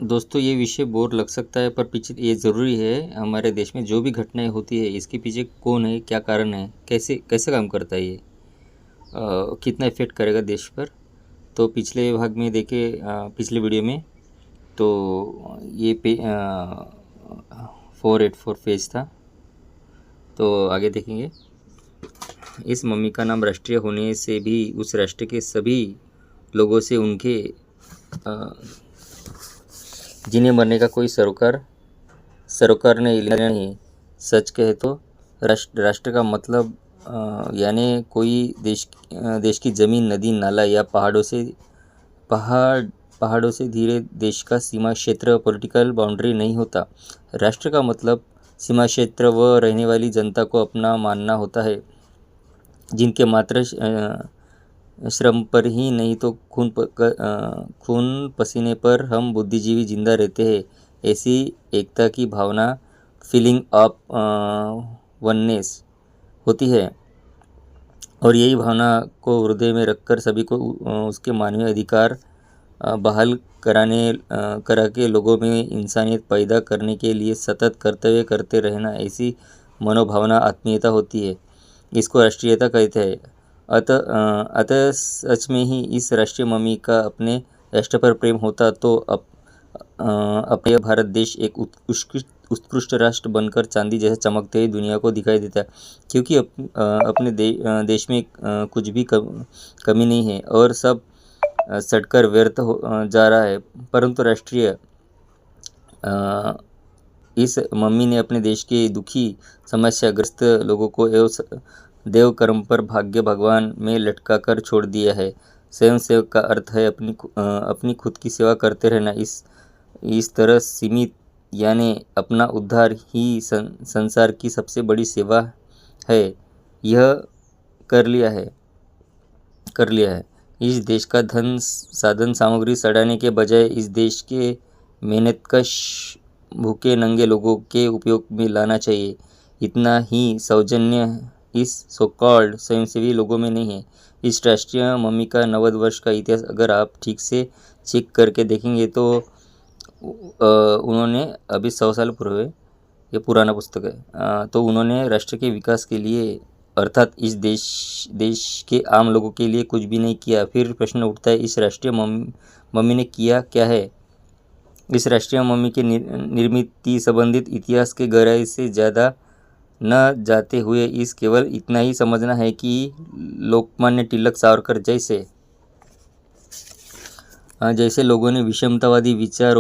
दोस्तों ये विषय बोर लग सकता है, पर पीछे ये ज़रूरी है। हमारे देश में जो भी घटनाएं होती है, इसके पीछे कौन है, क्या कारण है, कैसे कैसे काम करता है ये, कितना इफेक्ट करेगा देश पर। तो पिछले भाग में देखे, पिछले वीडियो में तो ये 484 पेज था। तो आगे देखेंगे। इस मम्मी का नाम राष्ट्रीय होने से भी उस राष्ट्र के सभी लोगों से उनके जीने मरने का कोई सरोकार नहीं। सच कहे तो राष्ट्र का मतलब यानी कोई देश की ज़मीन, नदी, नाला या पहाड़ों से धीरे देश का सीमा क्षेत्र, पॉलिटिकल बाउंड्री नहीं होता। राष्ट्र का मतलब सीमा क्षेत्र व रहने वाली जनता को अपना मानना होता है, जिनके मात्र श्रम पर ही नहीं तो खून पसीने पर हम बुद्धिजीवी जिंदा रहते हैं। ऐसी एकता की भावना, फीलिंग ऑफ वननेस होती है, और यही भावना को हृदय में रखकर सभी को उसके मानवीय अधिकार बहाल करा के लोगों में इंसानियत पैदा करने के लिए सतत कर्तव्य करते रहना, ऐसी मनोभावना आत्मीयता होती है। इसको राष्ट्रीयता कहते हैं। अतः सच में ही इस राष्ट्रीय मम्मी का अपने राष्ट्र पर प्रेम होता तो अपने भारत देश एक उत्कृष्ट राष्ट्र बनकर चांदी जैसा चमकते हुए दुनिया को दिखाई देता है। क्योंकि अपने देश में कुछ भी कमी नहीं है और सब सड़कर व्यर्थ जा रहा है। परंतु इस मम्मी ने अपने देश के दुखी, समस्याग्रस्त लोगों को एवं देव कर्म पर भाग्य भगवान में लटका कर छोड़ दिया है। स्वयं सेवक का अर्थ है अपनी खुद की सेवा करते रहना। इस तरह सीमित यानी अपना उद्धार ही संसार की सबसे बड़ी सेवा है। यह कर लिया है। इस देश का धन साधन सामग्री सड़ाने के बजाय इस देश के मेहनतकश भूखे नंगे लोगों के उपयोग में लाना चाहिए। इतना ही सौजन्य इस सो कॉल्ड स्वयंसेवी लोगों में नहीं है। इस राष्ट्रीय मम्मी का 90 वर्ष का इतिहास अगर आप ठीक से चेक करके देखेंगे तो उन्होंने अभी 100 साल पूर्व, ये पुराना पुस्तक है, तो उन्होंने राष्ट्र के विकास के लिए अर्थात इस देश के आम लोगों के लिए कुछ भी नहीं किया। फिर प्रश्न उठता है, इस राष्ट्रीय मम्मी ने किया क्या है। इस राष्ट्रीय मम्मी के निर्मित संबंधित इतिहास के गहराई से ज़्यादा न जाते हुए इस केवल इतना ही समझना है कि लोकमान्य तिलक, सावरकर जैसे लोगों ने विषमतावादी विचार